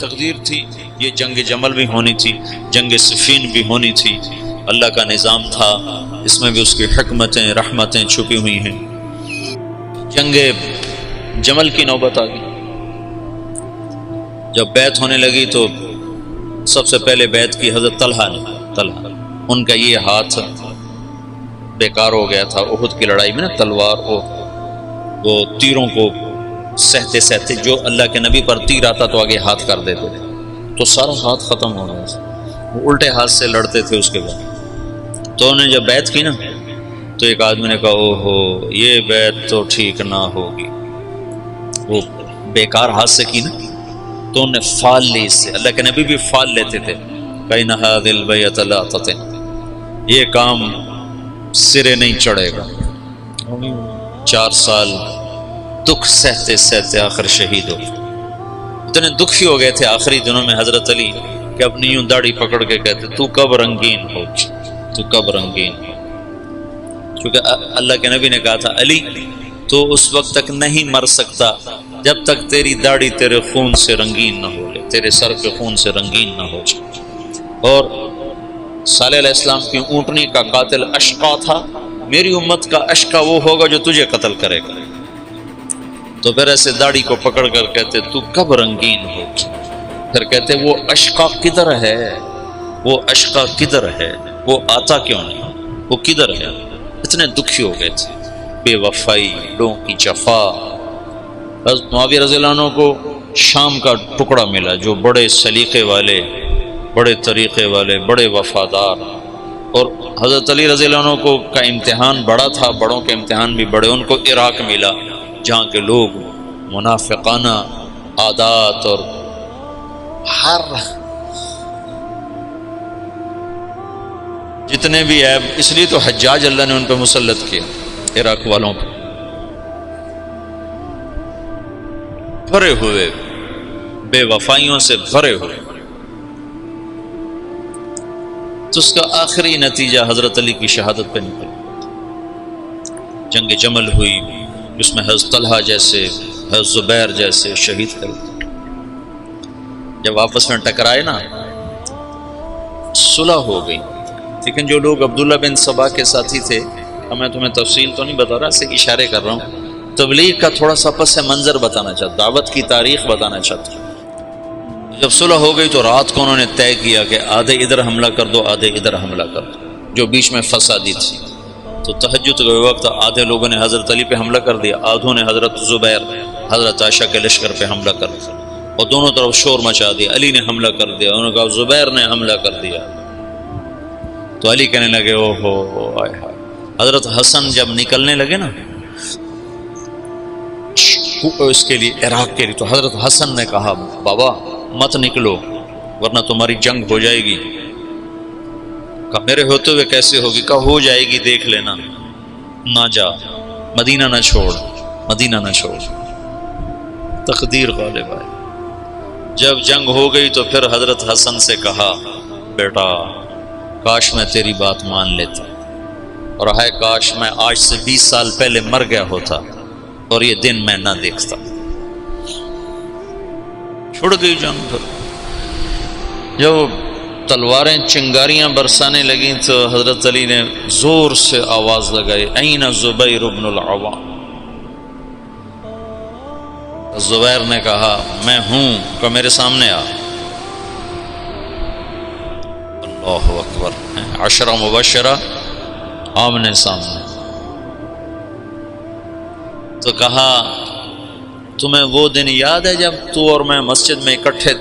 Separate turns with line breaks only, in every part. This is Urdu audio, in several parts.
تقدیر تھی، یہ جنگ جمل بھی ہونی تھی، جنگ صفین بھی ہونی تھی، اللہ کا نظام تھا، اس میں بھی اس کی حکمتیں رحمتیں چھپی ہوئی ہیں۔ جنگ جمل کی نوبت آ گئی، جب بیعت ہونے لگی تو سب سے پہلے بیعت کی حضرت طلحہ نے، ان کا یہ ہاتھ بیکار ہو گیا تھا احد کی لڑائی میں نا، تلوار وہ تیروں کو سہتے سہتے، جو اللہ کے نبی پر تیر آتا تو آگے ہاتھ کر دیتے تھے، تو سارا ہاتھ ختم ہو گیا تھا، وہ الٹے ہاتھ سے لڑتے تھے۔ اس کے بعد تو انہوں نے جب بیعت کی نا تو ایک آدمی نے کہا اوہو یہ بیعت تو ٹھیک نہ ہوگی، وہ بیکار ہاتھ سے کی نا، تو انہوں نے فال لی اس سے، اللہ کے نبی بھی فال لیتے تھے، بین ھذی البیۃ لا تطن، یہ کام سرے نہیں چڑھے گا۔ 4 سال دکھ سہتے سہتے آخر شہید ہو، اتنے دکھی ہو گئے تھے آخری دنوں میں حضرت علی کہ اپنی یوں داڑھی پکڑ کے کہتے تو کب رنگین ہو، تو کب رنگین ہو، کیونکہ اللہ کے نبی نے کہا تھا علی تو اس وقت تک نہیں مر سکتا جب تک تیری داڑھی تیرے خون سے رنگین نہ ہو جائے، تیرے سر کے خون سے رنگین نہ ہو جائے۔ اور صالح علیہ السلام کی اونٹنی کا قاتل اشقا تھا، میری امت کا اشقا وہ ہوگا جو تجھے قتل کرے گا، تو پھر ایسے داڑھی کو پکڑ کر کہتے تو کب رنگین ہو، پھر کہتے وہ اشقا کدھر ہے، وہ اشقا کدھر ہے، وہ آتا کیوں نہیں، وہ کدھر ہے۔ اتنے دکھی ہو گئے تھے، بے وفائی، لوگوں کی جفا۔ حضرت معاویہ رضی اللہ عنہ کو شام کا ٹکڑا ملا جو بڑے سلیقے والے، بڑے طریقے والے، بڑے وفادار، اور حضرت علی رضی اللہ عنہ کو کا امتحان بڑا تھا، بڑوں کے امتحان بھی بڑے، ان کو عراق ملا جہاں کے لوگ منافقانہ عادات اور ہر جتنے بھی عیب، اس لیے تو حجاج اللہ نے ان پہ مسلط کیا، عراق والوں پہ بھرے ہوئے، بے وفائیوں سے بھرے ہوئے۔ تو اس کا آخری نتیجہ حضرت علی کی شہادت پہ نکلا، جنگ جمل ہوئی، اس میں حضرت طلحہ جیسے، حضرت زبیر جیسے شہید کر دیے۔ جب آپس میں ٹکرائے نا صلح ہو گئی، لیکن جو لوگ عبداللہ بن سبا کے ساتھی تھے، میں تمہیں تفصیل تو نہیں بتا رہا، سے اشارے کر رہا ہوں، تبلیغ کا تھوڑا سا پس منظر بتانا چاہتا، دعوت کی تاریخ بتانا چاہتا۔ جب صلح ہو گئی تو رات کو انہوں نے طے کیا کہ آدھے ادھر حملہ کر دو، آدھے ادھر حملہ کر دو، جو بیچ میں فسادی تھی۔ تو تہجد کے وقت آدھے لوگوں نے حضرت علی پہ حملہ کر دیا، آدھوں نے حضرت زبیر، حضرت عائشہ کے لشکر پہ حملہ کر دیا، اور دونوں طرف شور مچا دیا۔ علی نے حملہ کر دیا، انہوں نے کہا زبیر نے حملہ کر دیا، تو علی کہنے لگے او ہو آئے ہائے۔ حضرت حسن جب نکلنے لگے نا اس کے لیے، عراق کے لیے، تو حضرت حسن نے کہا بابا مت نکلو ورنہ تمہاری جنگ ہو جائے گی۔ کہا میرے ہوتے ہوئے کیسے ہوگی؟ کہا ہو جائے گی دیکھ لینا، نہ جا، مدینہ نہ چھوڑ، مدینہ نہ چھوڑ، تقدیر غالب آئی۔ جب جنگ ہو گئی تو پھر حضرت حسن سے کہا بیٹا کاش میں تیری بات مان لیتا، اور ہے کاش میں آج سے 20 سال پہلے مر گیا ہوتا اور یہ دن میں نہ دیکھتا۔ چھوڑ گئی جنگ۔ پھر جب تلواریں چنگاریاں برسانے لگیں تو حضرت علی نے زور سے آواز لگائی این زبیر بن العوام۔ زبیر نے کہا میں ہوں، کہ میرے سامنے آ۔ اللہ اکبر، 10 مبشرہ آمنے سامنے۔ تو کہا تمہیں وہ دن یاد ہے جب تو اور میں مسجد میں اکٹھے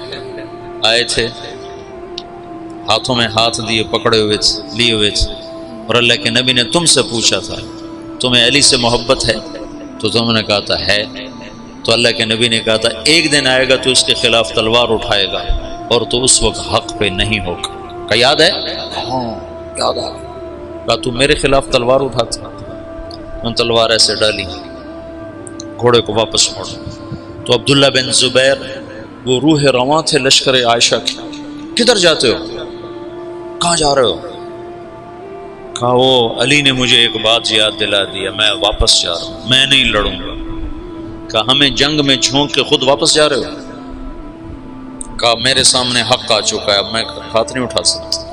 آئے تھے، ہاتھوں میں ہاتھ دیے پکڑے ہوئے تھے، لیے ہوئے تھے، اور اللہ کے نبی نے تم سے پوچھا تھا تمہیں علی سے محبت ہے؟ تو تم نے کہا تھا ہے۔ تو اللہ کے نبی نے کہا تھا ایک دن آئے گا تو اس کے خلاف تلوار اٹھائے گا اور تو اس وقت حق پہ نہیں ہوگا۔ کہا یاد ہے؟ ہاں یاد آ گیا۔ کہا تو میرے خلاف تلوار اٹھاتا؟ میں تلوار ایسے ڈالی، گھوڑے کو واپس موڑا۔ تو عبداللہ بن زبیر وہ روح رواں تھے لشکر عائشہ کی، کدھر جاتے ہو؟ کہاں جا رہے ہو؟ کہا وہ علی نے مجھے ایک بات یاد دلا دیا، میں واپس جا رہا ہوں، میں نہیں لڑوں گا۔ کہا ہمیں جنگ میں جھونک کے خود واپس جا رہے ہو؟ کہا میرے سامنے حق آ چکا ہے، اب میں ہاتھ نہیں اٹھا سکتا۔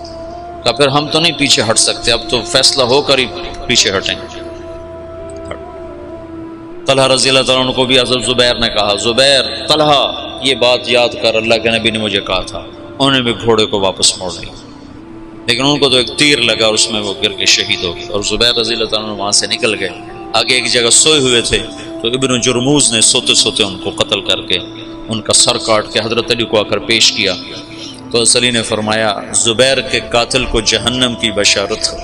کہا پھر ہم تو نہیں پیچھے ہٹ سکتے، اب تو فیصلہ ہو کر ہی پیچھے ہٹیں گے۔ طلحہ رضی اللہ تعالیٰ عنہ کو بھی حضرت زبیر نے کہا، زبیر طلحہ یہ بات یاد کر، اللہ کے نبی نے مجھے کہا تھا۔ انہوں نے بھی گھوڑے کو واپس موڑ لیا، لیکن ان کو تو ایک تیر لگا اور اس میں وہ گر کے شہید ہو گئے، اور زبیر رضی اللہ تعالیٰ عنہ وہاں سے نکل گئے۔ آگے ایک جگہ سوئے ہوئے تھے تو ابن جرموز نے سوتے سوتے ان کو قتل کر کے ان کا سر کاٹ کے حضرت علی کو آ کر پیش کیا، تو حضرت علی نے فرمایا زبیر کے قاتل کو جہنم کی بشارت ہو۔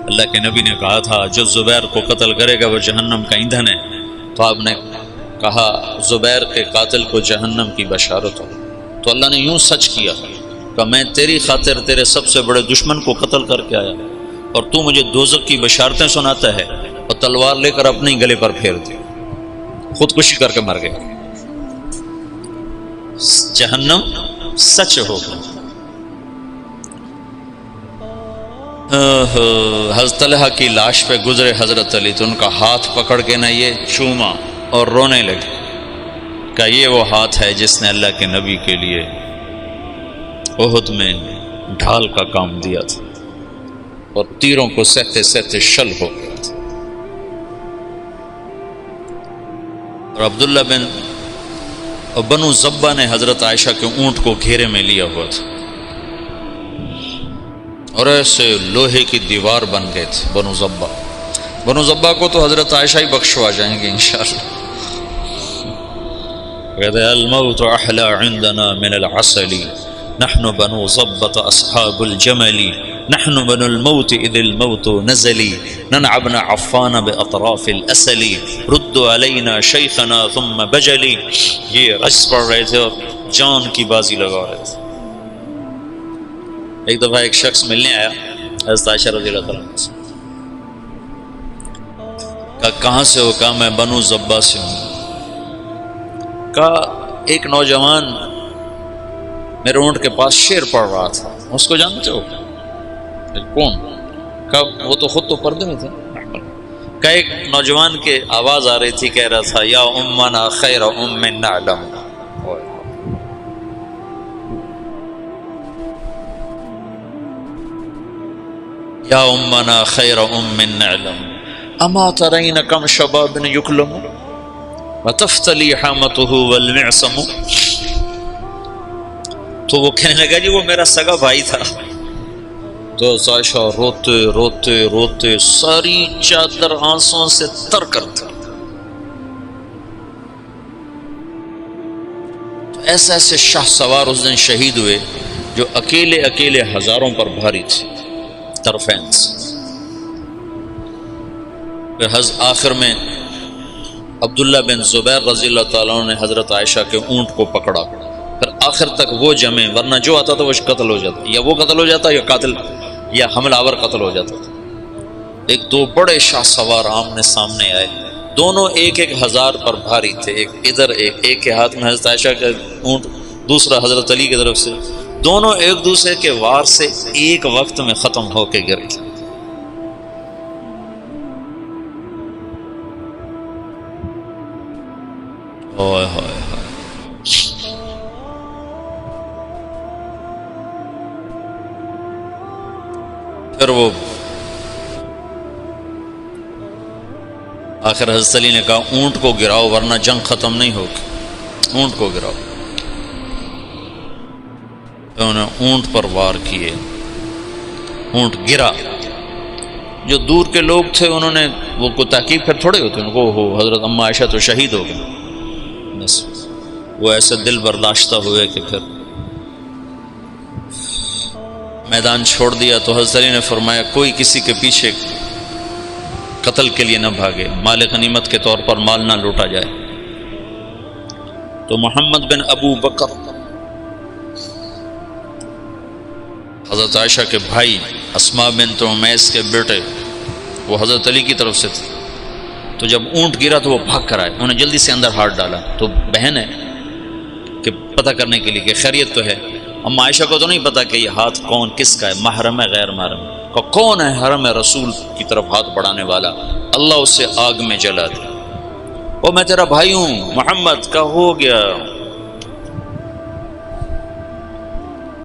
اللہ کے نبی نے کہا تھا جو زبیر کو قتل کرے گا وہ جہنم کا ایندھن ہے، تو آپ نے کہا زبیر کے قاتل کو جہنم کی بشارت ہو، تو اللہ نے یوں سچ کیا کہ میں تیری خاطر تیرے سب سے بڑے دشمن کو قتل کر کے آیا اور تو مجھے دوزخ کی بشارتیں سناتا ہے، اور تلوار لے کر اپنے گلے پر پھیر دی، خودکشی کر کے مر گیا۔ جہنم سچ ہوگا۔ حضرت طلحہ کی لاش پہ گزرے حضرت علی تو ان کا ہاتھ پکڑ کے نہ یہ چوما اور رونے لگے کہ یہ وہ ہاتھ ہے جس نے اللہ کے نبی کے لیے احد میں ڈھال کا کام دیا تھا اور تیروں کو سہتے سہتے شل ہو گیا تھا۔ اور عبداللہ بنو زبہ نے حضرت عائشہ کے اونٹ کو گھیرے میں لیا ہوا تھا اور ایسے لوہے کی دیوار بن گئے تھے بنو زبہ کو تو حضرت عائشہ ہی بخشوا جائیں گے انشاءاللہ۔ کہتے الموت احلی عندنا من العسل نحن بنو زبة اصحاب الجمل نحن بنو الموت اذ الموت نزل ننعبن عفان باطراف الاسل رد علینا شیخنا ثم بجلی۔ یہ رجز پڑھ رہے تھے اور جان کی بازی لگا رہے تھے۔ ایک دفعہ ایک شخص ملنے آیا حضرت عائشہ رضی اللہ تعالیٰ عنہ سے، کہا کہاں سے ہو؟ کہا میں بنو زبہ سے ہوں۔ کہا ایک نوجوان میرے اونٹ کے پاس شعر پڑھ رہا تھا، اس کو جانتے ہو؟ کون؟ کہا وہ تو خود تو پردے میں تھے۔ کہا ایک نوجوان کے آواز آ رہی تھی، کہہ رہا تھا یا امنا خیر ام نعلم، یا امنا خیر ام نعلم اما ترین کم شباب یکلم وتفتلی حامته والمعصم۔ تو وہ کہنے لگا جی وہ میرا سگا بھائی تھا۔ تو عائشہ روتے روتے روتے ساری چادر آنسوں سے تر کرتا۔ ایسے ایسے شاہ سوار اس دن شہید ہوئے جو اکیلے اکیلے ہزاروں پر بھاری تھے، طرفین سے۔ پھر آخر میں عبداللہ بن زبیر رضی اللہ تعالیٰ عنہ نے حضرت عائشہ کے اونٹ کو پکڑا، پھر آخر تک وہ جمے، ورنہ جو آتا تھا وہ قتل ہو جاتا، یا وہ قتل ہو جاتا یا قاتل یا حملہ آور قتل ہو جاتا تھا۔ ایک دو بڑے شاہ سوار آمنے سامنے آئے، دونوں ایک ایک ہزار پر بھاری تھے، ایک ادھر ایک کے ہاتھ میں حضرت عائشہ کا اونٹ، دوسرا حضرت علی کی طرف سے، دونوں ایک دوسرے کے وار سے ایک وقت میں ختم ہو کے گرے۔ اوئے ہوئے ہوئے۔ پھر وہ آخر حضرت علی نے کہا اونٹ کو گراؤ ورنہ جنگ ختم نہیں ہوگی، اونٹ کو گراؤ۔ انہوں نے اونٹ پر وار کیے، اونٹ گرا۔ جو دور کے لوگ تھے انہوں نے وہ کو تحقیق پھر تھوڑے ہوتے ان کو حضرت اما عائشہ تو شہید ہو گئے، بس وہ ایسے دل برداشتہ ہوئے کہ پھر میدان چھوڑ دیا۔ تو حضرت علی نے فرمایا کوئی کسی کے پیچھے قتل کے لیے نہ بھاگے، مال غنیمت کے طور پر مال نہ لوٹا جائے۔ تو محمد بن ابو بکر حضرت عائشہ کے بھائی، اسماء بنت عمیس کے بیٹے، وہ حضرت علی کی طرف سے تھے۔ تو جب اونٹ گرا تو وہ بھاگ کر آئے، انہوں نے جلدی سے اندر ہاتھ ڈالا۔ تو بہن ہے کہ پتہ کرنے کے لیے کہ خیریت تو ہے۔ اما عائشہ کو تو نہیں پتا کہ یہ ہاتھ کون کس کا ہے، محرم ہے غیر محرم ہے، کہ کون ہے حرم رسول کی طرف ہاتھ بڑھانے والا، اللہ اسے آگ میں جلا دے۔ وہ میں تیرا بھائی ہوں محمد کا، ہو گیا